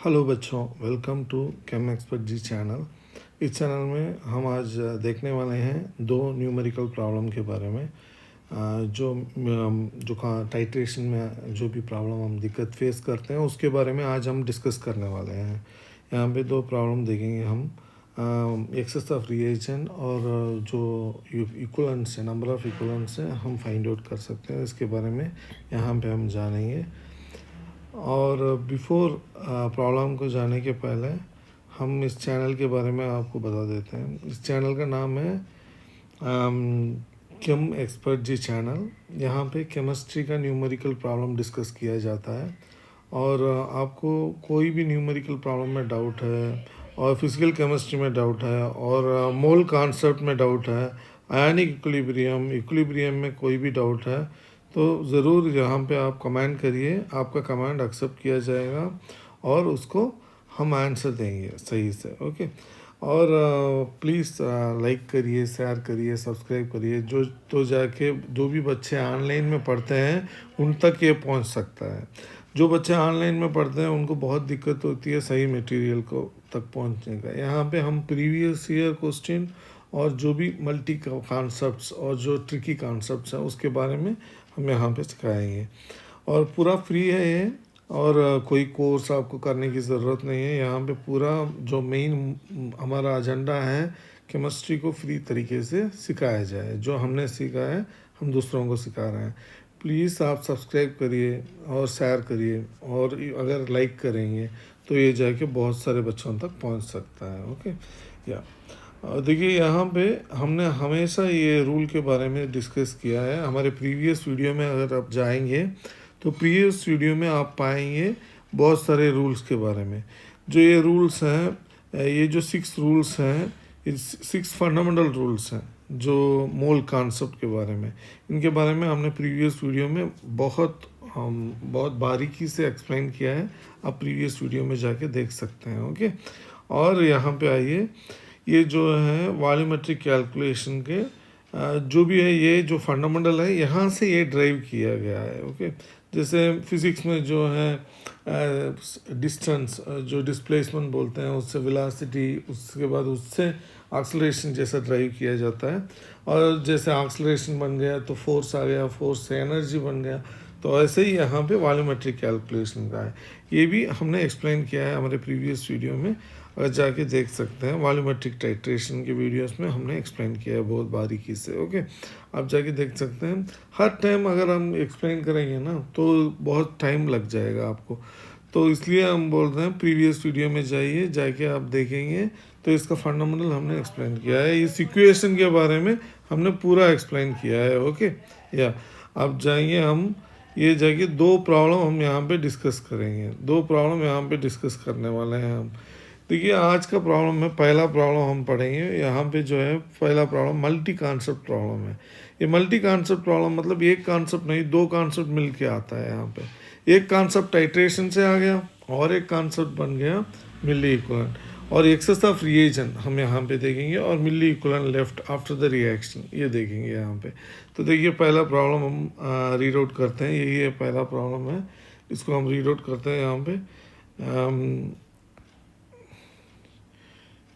Hello बच्चों, welcome to Chem Expert ji channel. इस channel में हम आज देखने वाले हैं दो न्यूमेरिकल प्रॉब्लम के बारे में। जो टाइट्रेशन में जो भी प्रॉब्लम हम दिक्कत फेस करते हैं उसके बारे में आज हम डिस्कस करने वाले हैं। यहाँ पे दो प्रॉब्लम देखेंगे हम, एक्सेस ऑफ रिएजेंट और जो इक्वलेंट्स है, नंबर ऑफ इक्वलेंट्स है, हम फाइंड आउट कर सकते हैं। इसके बारे में यहाँ पे हम जानेंगे। और बिफोर प्रॉब्लम को जाने के पहले हम इस चैनल के बारे में आपको बता देते हैं। इस चैनल का नाम है केम एक्सपर्ट जी चैनल। यहाँ पे केमिस्ट्री का न्यूमेरिकल प्रॉब्लम डिस्कस किया जाता है। और आपको कोई भी न्यूमेरिकल प्रॉब्लम में डाउट है, और फिजिकल केमिस्ट्री में डाउट है, और मोल कॉन्सेप्ट में डाउट है, आयनिक इक्विलिब्रियम में कोई भी डाउट है, तो ज़रूर यहाँ पे आप कमेंट करिए। आपका कमेंट एक्सेप्ट किया जाएगा और उसको हम आंसर देंगे सही से। ओके। और प्लीज़ लाइक करिए, शेयर करिए, सब्सक्राइब करिए। तो जाके जो भी बच्चे ऑनलाइन में पढ़ते हैं उन तक ये पहुंच सकता है। जो बच्चे ऑनलाइन में पढ़ते हैं उनको बहुत दिक्कत होती है सही मटेरियल को तक पहुंचने का। यहाँ पे हम प्रीवियस ईयर क्वेश्चन और जो भी मल्टी कॉन्सेप्ट्स और जो ट्रिकी कॉन्सेप्ट्स हैं उसके बारे में हम यहाँ पे सिखाएंगे। और पूरा फ्री है ये, और कोई कोर्स आपको करने की ज़रूरत नहीं है। यहाँ पे पूरा जो मेन हमारा एजेंडा है, केमिस्ट्री को फ्री तरीके से सिखाया जाए। जो हमने सीखा है हम दूसरों को सिखा रहे हैं। प्लीज़ आप सब्सक्राइब करिए और शेयर करिए, और अगर लाइक करेंगे तो ये जाके बहुत सारे बच्चों तक पहुंच सकता है। ओके। या देखिए, यहाँ पे हमने हमेशा ये रूल के बारे में डिस्कस किया है। हमारे प्रीवियस वीडियो में अगर आप जाएंगे तो प्रीवियस वीडियो में आप पाएंगे बहुत सारे रूल्स के बारे में। जो ये रूल्स हैं, ये जो 6 रूल्स हैं, ये 6 फंडामेंटल रूल्स हैं जो मोल कॉन्सेप्ट के बारे में। इनके बारे में हमने प्रीवियस वीडियो में बहुत बारीकी से एक्सप्लेन किया है। आप प्रीवियस वीडियो में जाके देख सकते हैं। ओके। और यहाँ पे आइए, ये जो है वॉल्यूमेट्रिक कैलकुलेशन के जो भी है, ये जो फंडामेंटल है यहाँ से ये ड्राइव किया गया है। ओके। जैसे फिज़िक्स में जो है डिस्टेंस, जो डिस्प्लेसमेंट बोलते हैं, उससे वेलोसिटी, उसके बाद उससे एक्सेलरेशन जैसा ड्राइव किया जाता है। और जैसे एक्सेलरेशन बन गया तो फोर्स आ गया, फोर्स से एनर्जी बन गया। तो ऐसे ही यहाँ पे वॉल्यूमेट्रिक कैलकुलेशन का है। ये भी हमने एक्सप्लेन किया है हमारे प्रीवियस वीडियो में, अगर जाके देख सकते हैं। वॉल्यूमेट्रिक टाइट्रेशन के वीडियोस में हमने एक्सप्लेन किया है बहुत बारीकी से। ओके। आप जाके देख सकते हैं। हर टाइम अगर हम एक्सप्लेन करेंगे ना तो बहुत टाइम लग जाएगा आपको, तो इसलिए हम बोल रहे हैं प्रीवियस वीडियो में जाइए, जाके आप देखेंगे तो इसका फंडामेंटल हमने एक्सप्लेन किया है। इस इक्वेशन के बारे में हमने पूरा एक्सप्लेन किया है। ओके। या अब जाइए, हम ये जाके दो प्रॉब्लम हम यहाँ पे डिस्कस करेंगे। दो प्रॉब्लम यहाँ पे डिस्कस करने वाले हैं हम। देखिए, आज का प्रॉब्लम में पहला प्रॉब्लम हम पढ़ेंगे। यहाँ पे जो है पहला प्रॉब्लम मल्टी कॉन्सेप्ट प्रॉब्लम है। ये मल्टी कॉन्सेप्ट प्रॉब्लम मतलब एक कॉन्सेप्ट नहीं, दो कॉन्सेप्ट मिल के आता है। यहाँ पे एक कॉन्सेप्ट टाइट्रेशन से आ गया और एक कॉन्सेप्ट बन गया मिली इक्वलेंट, और एक्सेस ऑफ रिएजेंट हम यहाँ पे देखेंगे, और milliequivalent left after the reaction ये देखेंगे यहाँ पे। तो देखिए, पहला प्रॉब्लम हम रीड आउट करते हैं। यही है पहला प्रॉब्लम है, इसको हम रीड आउट करते हैं यहाँ पे।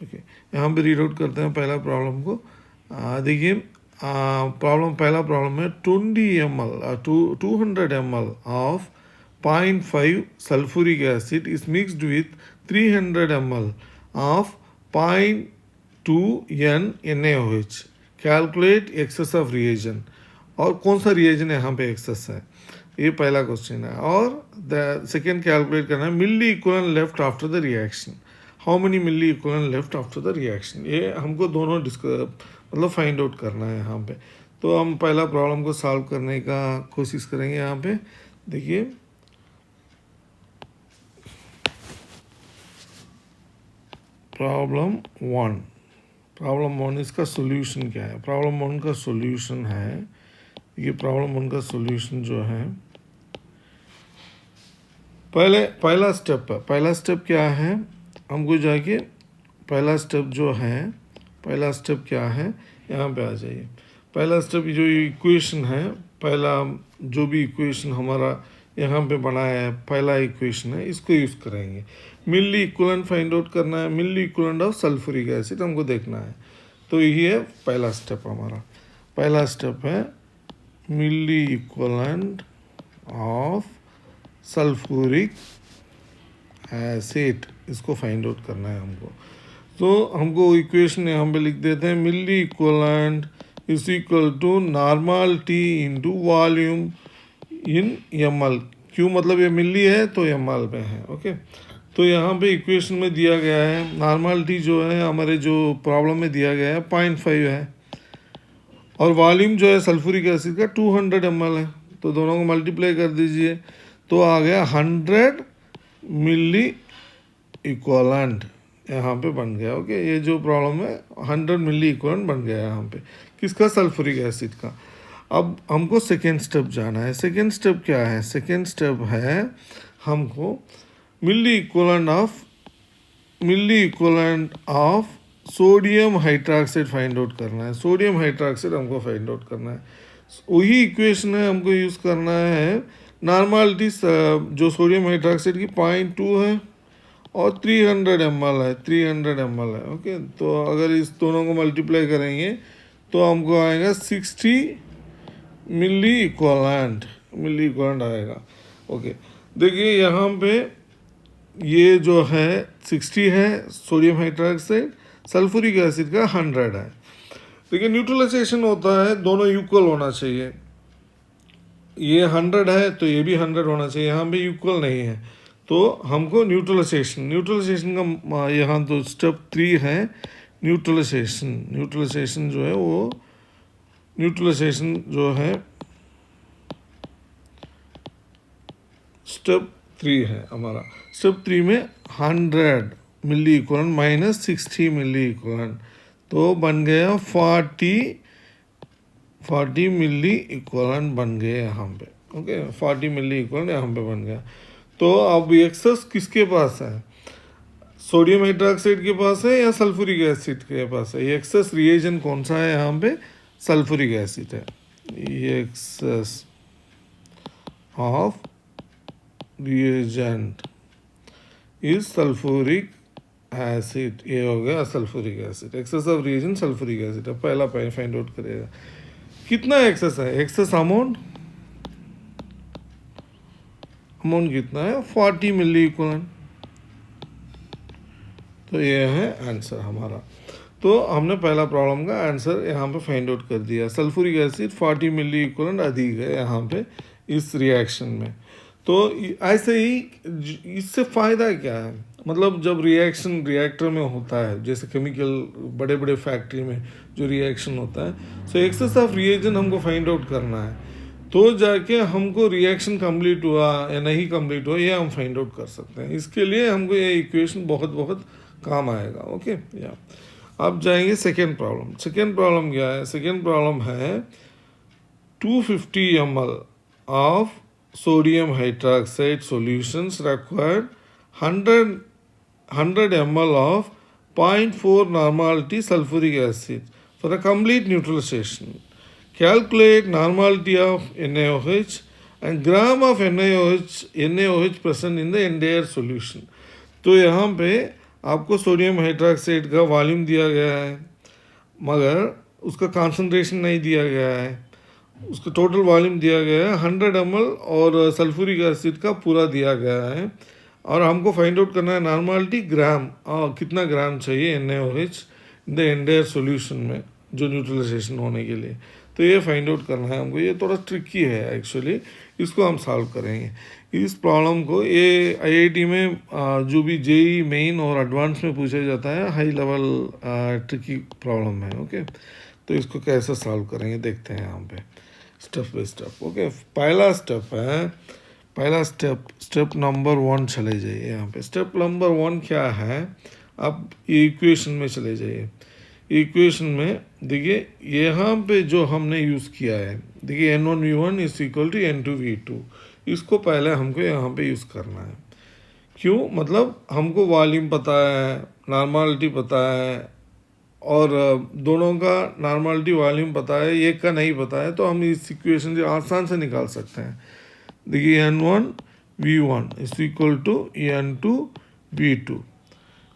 ओके। यहाँ पे रीड आउट करते हैं पहला प्रॉब्लम को। देखिए, पहला प्रॉब्लम है 200 ml of 0.5 sulphuric acid is mixed with 300 ml of 0.2 NaOH। Calculate excess of reagent. और कौन सा रिएजेंट यहाँ पे एक्सेस है, ये पहला क्वेश्चन है। और द सेकेंड कैलकुलेट करना है milliequivalent left after the reaction. How many milliequivalent left after the reaction, ये हमको दोनों मतलब फाइंड आउट करना है यहाँ पे। तो हम पहला प्रॉब्लम को सॉल्व करने का कोशिश करेंगे। यहाँ पे देखिए, प्रॉब्लम वन इसका सोल्यूशन क्या है। प्रॉब्लम वन का सोल्यूशन है, ये प्रॉब्लम वन का सोल्यूशन जो है, पहला स्टेप है। पहला स्टेप क्या है, हमको जाके पहला स्टेप जो है, पहला स्टेप क्या है, यहाँ पे आ जाइए। पहला स्टेप जो इक्वेशन है, पहला जो भी इक्वेशन हमारा यहाँ पे बनाया है, पहला इक्वेशन है, इसको यूज़ करेंगे। मिली इक्वलेंट फाइंड आउट करना है, milliequivalent of sulphuric acid हमको देखना है। तो यही है पहला स्टेप हमारा। पहला स्टेप है milliequivalent of sulphuric acid, इसको फाइंड आउट करना है हमको। तो हमको इक्वेशन यहाँ पे लिख देते हैं, milliequivalent is equal to normality into volume in ml। क्यों, मतलब ये मिली है तो ml में है। ओके, तो यहाँ पे इक्वेशन में दिया गया है नॉर्मलिटी जो है हमारे जो प्रॉब्लम में दिया गया है 0.5 है, और वॉल्यूम जो है सल्फ्यूरिक एसिड का 200 ml है। तो दोनों को मल्टीप्लाई कर दीजिए तो आ गया 100 मिली इक्वलेंट यहाँ पे बन गया। ओके, ये जो प्रॉब्लम है 100 मिली इक्वलेंट बन गया यहाँ पे, किसका, सल्फ्यूरिक एसिड का। अब हमको सेकेंड स्टेप जाना है। सेकेंड स्टेप क्या है, सेकेंड स्टेप है हमको milliequivalent of sodium hydroxide find out करना है। सोडियम हाइड्रोक्साइड हमको फाइंड आउट करना है। वही इक्वेशन है, हमको यूज़ करना है नॉर्मलिटी जो सोडियम हाइड्रोक्साइड की 0.2 है और 300 ml है, 300 ml है। ओके, तो अगर इस दोनों को मल्टीप्लाई करेंगे तो हमको आएगा 60 मिली इक्वलेंट आएगा। ओके, देखिए यहाँ पे ये जो है 60 है सोडियम हाइड्रोक्साइड, सल्फ्यूरिक एसिड का 100 है। देखिए न्यूट्रलाइजेशन होता है, दोनों इक्वल होना चाहिए। ये 100 है तो ये भी 100 होना चाहिए, यहाँ पे इक्वल नहीं है। तो हमको न्यूट्रलाइजेशन का यहाँ तो स्टेप 3 है न्यूट्रलाइजेशन जो है वो न्यूट्रलाइजेशन जो है स्टेप 3 है हमारा। स्टेप 3 में 100 milliequivalent minus 60 milliequivalent, तो बन गया 40 मिली इक्वलेंट बन गए यहाँ पे। ओके, 40 मिली इक्वलेंट यहाँ पे बन गया। तो अब एक्सेस किसके पास है, सोडियम हाइड्रोक्साइड के पास है या सल्फ्यूरिक एसिड के पास है। ये एक्सेस रिएजेंट कौन सा है, यहाँ पे सल्फ्यूरिक एसिड है। ये excess of reagent is sulphuric acid, ये हो गया sulphuric acid. Excess of reagent sulphuric acid है, पहला फाइंड आउट करेगा। कितना एक्सेस है, एक्सेस अमाउंट कितना है, 40 मिली इक्वलेंट। तो ये है आंसर हमारा। तो हमने पहला प्रॉब्लम का आंसर यहाँ पे फाइंड आउट कर दिया। सल्फ्यूरिक एसिड 40 मिली इक्वलेंट अधिक है यहाँ पे इस रिएक्शन में। तो ऐसे ही इससे फ़ायदा क्या है, मतलब जब रिएक्शन रिएक्टर में होता है, जैसे केमिकल बड़े बड़े फैक्ट्री में जो रिएक्शन होता है, सो एक्सेस ऑफ रिएजेंट हमको फाइंड आउट करना है, तो जाके हमको रिएक्शन कंप्लीट हुआ या नहीं कंप्लीट हुआ ये हम फाइंड आउट कर सकते हैं। इसके लिए हमको ये इक्वेशन बहुत बहुत काम आएगा। ओके, या अब जाएंगे सेकेंड प्रॉब्लम। सेकेंड प्रॉब्लम क्या है, सेकेंड प्रॉब्लम है 250 ml of sodium hydroxide solutions required 100 ml of 0.4 normality sulfuric acid for a complete neutralization. Calculate normality of NaOH and gram of NaOH present in the entire solution. तो यहाँ पे आपको sodium hydroxide का volume दिया गया है, मगर उसका कॉन्सेंट्रेशन नहीं दिया गया है। उसका टोटल वॉल्यूम दिया गया है 100 ml और सल्फ्यूरिक एसिड का पूरा दिया गया है, और हमको फाइंड आउट करना है नॉर्मलिटी ग्राम, कितना ग्राम चाहिए NaOH in the entire solution में जो न्यूट्रलाइजेशन होने के लिए। तो ये फाइंड आउट करना है हमको। ये थोड़ा ट्रिकी है एक्चुअली, इसको हम सॉल्व करेंगे। इस प्रॉब्लम को ये IIT में जो भी JEE मेन और एडवांस में पूछा जाता है, हाई लेवल ट्रिकी प्रॉब्लम है। ओके, तो इसको कैसे सॉल्व करेंगे देखते हैं यहाँ पे स्टेप बाय स्टेप। ओके, पहला स्टेप नंबर 1 चले जाइए यहाँ पे। स्टेप नंबर 1 क्या है, आप इक्वेशन में चले जाइए। इक्वेशन में देखिए यहाँ पे जो हमने यूज़ किया है, देखिए N1V1 is equal to N2V2, इसको पहले हमको यहाँ पे यूज़ करना है। क्यों, मतलब हमको वॉल्यूम पता है, नॉर्मलिटी पता है, और दोनों का नॉर्मलिटी वॉल्यूम पता है, एक का नहीं पता है, तो हम इस इक्वेशन से आसान से निकाल सकते हैं। देखिए N1 V1 is equal to N2V2।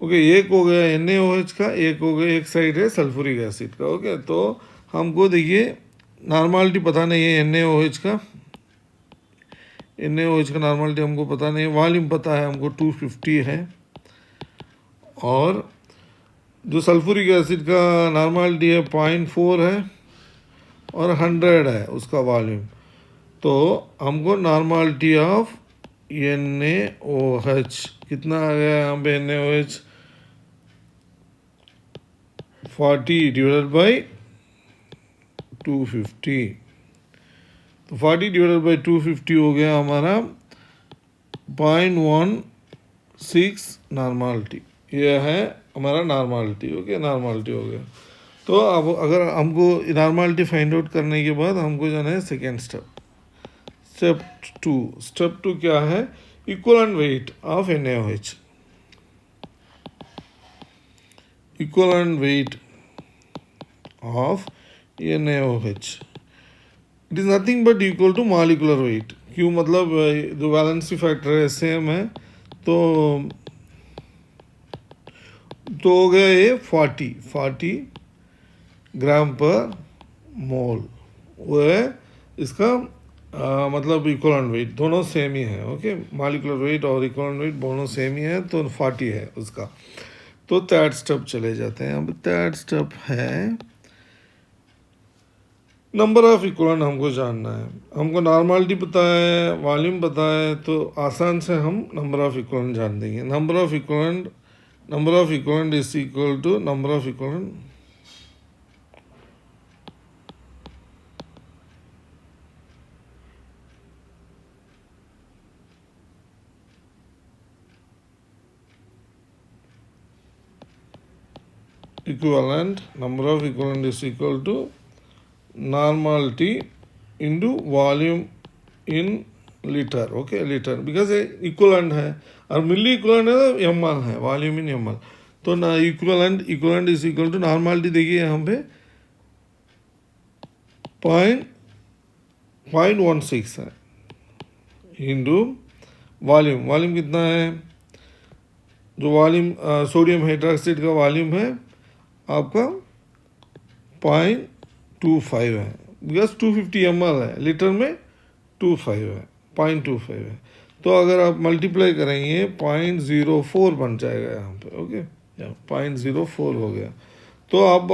Okay, एक हो गया NaOH का, एक हो गया, एक साइड है सल्फ्यूरिक एसिड का। ओके, तो हमको देखिए नॉर्मलिटी पता नहीं है NaOH का नॉर्मलिटी हमको पता नहीं है। वॉल्यूम पता है हमको 250 है, और जो सल्फ्यूरिक एसिड का नॉर्मलिटी है 0.4 है, और 100 है उसका वॉल्यूम। तो हमको नॉर्मलिटी ऑफ NaOH कितना आ गया यहाँ पे? NaOH 40 डिवाइडेड बाई 250, तो 40 डिवाइडेड बाई 250 हो गया हमारा 0.16 नॉर्मलिटी। ये है हमारा नॉर्मलिटी। ओके, नॉर्मलिटी हो गया। तो अब अगर हमको नॉर्मलिटी फाइंड आउट करने के बाद हमको जाना है सेकेंड स्टेप टू क्या है? Equivalent weight of NaOH। Equivalent weight of NaOH, it is nothing but equal to molecular weight. क्यों? मतलब जो वैलेंसी फैक्टर है सेम है, तो हो गया ये 40 ग्राम पर मोल। वो है इसका मतलब इक्वलेंट वेट, दोनों सेम ही है। ओके, मॉलिक्यूलर वेट और इक्वलेंट वेट दोनों सेम ही है, तो 40 है उसका। तो थर्ड स्टेप चले जाते हैं। अब थर्ड स्टेप है नंबर ऑफ इक्वलेंट हमको जानना है। हमको नॉर्मलिटी पता है, वॉल्यूम पता है, तो आसान से हम नंबर ऑफ इक्वलेंट जान देंगे। Number of equivalent is equal to number of equivalent number of equivalent is equal to normality into volume in liter। Okay, litre, because equivalent है, और मिली इक्वलेंट है तो ml है, वॉल्यूम इन ml। तो ना equivalent is equal to normality, देखिए यहाँ पे 0.16 है, इंटू वॉल्यूम कितना है? जो वॉल्यूम सोडियम हाइड्रोक्साइड का वॉल्यूम है आपका 0.25 है, बिकॉज 250 ml है, लीटर में 25 है, 0.25 है। तो अगर आप मल्टीप्लाई करेंगे 0.04 बन जाएगा यहाँ पे। ओके, 0.04 हो गया। तो अब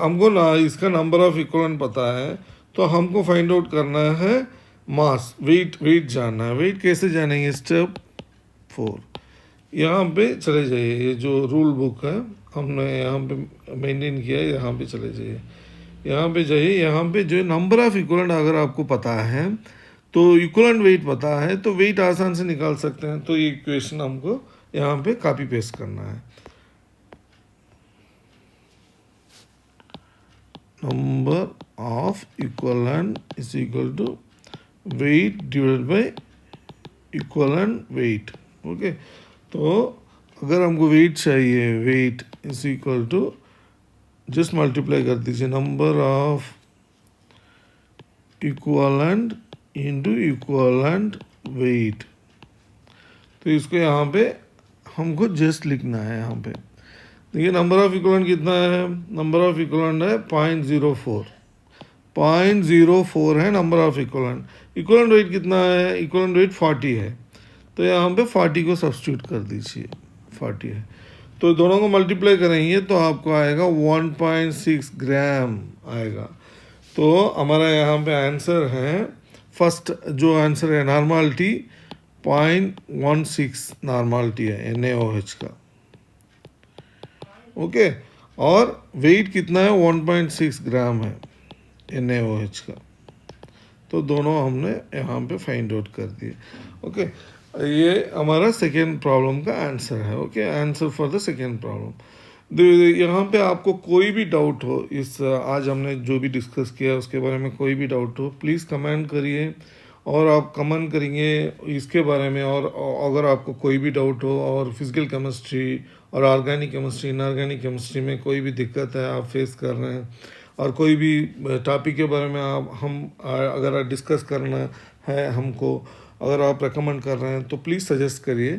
हमको ना इसका नंबर ऑफ इक्वलेंट पता है, तो हमको फाइंड आउट करना है मास, वेट जानना है। वेट कैसे जानेंगे? स्टेप 4 यहाँ पे चले जाइए। ये जो रूल बुक है हमने यहाँ पे मेंटेन किया है, यहाँ पे चले जाइए। यहाँ पे जाइए, यहाँ पे जो नंबर ऑफ इक्वलेंट अगर आपको पता है, तो इक्वलेंट वेट पता है, तो वेट आसान से निकाल सकते हैं। तो ये इक्वेशन हमको यहाँ पे कॉपी पेस्ट करना है। Number of equivalent is equal to weight divided by equivalent weight. Okay, तो अगर हमको वेट चाहिए, weight is equal to, just multiply कर दीजिए number of equivalent into equivalent weight. तो इसको यहाँ पे हमको जस्ट लिखना है। यहाँ पे देखिए नंबर ऑफ इक्वलेंट कितना है? नंबर ऑफ इक्वलेंट है 0.04 है number of equivalent. Equivalent weight कितना है? इक्वलेंट वेट 40 है, तो यहाँ पे 40 को सब्स्टिट्यूट कर दीजिए, 40 है। तो दोनों को मल्टीप्लाई करेंगे तो आपको आएगा 1.6 ग्राम आएगा। तो हमारा यहाँ पे आंसर है, फर्स्ट जो आंसर है नॉर्मलिटी 0.16 नॉर्मलिटी है NaOH का। ओके, और वेट कितना है? 1.6 ग्राम है NaOH का। तो दोनों हमने यहाँ पे फाइंड आउट कर दिए। ओके, ये हमारा सेकेंड प्रॉब्लम का आंसर है। Okay, answer for the second problem. यहाँ पे आपको कोई भी डाउट हो, इस आज हमने जो भी डिस्कस किया उसके बारे में कोई भी डाउट हो, प्लीज़ कमेंट करिए, और आप कमेंट करेंगे इसके बारे में। और अगर आपको कोई भी डाउट हो, और फिजिकल केमिस्ट्री और ऑर्गेनिक केमिस्ट्री, इनऑर्गेनिक केमिस्ट्री में कोई भी दिक्कत है आप फेस कर रहे हैं, और कोई भी टॉपिक के बारे में अगर आप डिस्कस करना है हमको, अगर आप रेकमेंड कर रहे हैं तो प्लीज़ सजेस्ट करिए।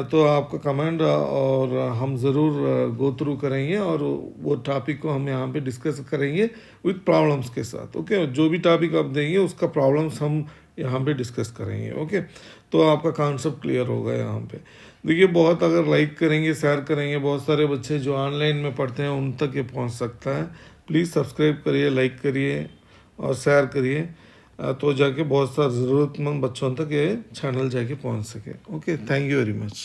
तो आपका कमेंट और हम ज़रूर गो थ्रू करेंगे और वो टॉपिक को हम यहाँ पे डिस्कस करेंगे विथ प्रॉब्लम्स के साथ। ओके, जो भी टॉपिक आप देंगे उसका प्रॉब्लम्स हम यहाँ पे डिस्कस करेंगे। ओके, तो आपका कॉन्सेप्ट क्लियर होगा यहाँ पे। देखिए, बहुत अगर लाइक करेंगे, शेयर करेंगे, बहुत सारे बच्चे जो ऑनलाइन में पढ़ते हैं उन तक ये पहुँच सकता है। प्लीज़ सब्सक्राइब करिए, लाइक करिए और शेयर करिए, तो जाके बहुत सारे ज़रूरतमंद बच्चों तक ये चैनल जाके पहुंच सके। Okay, thank you very much.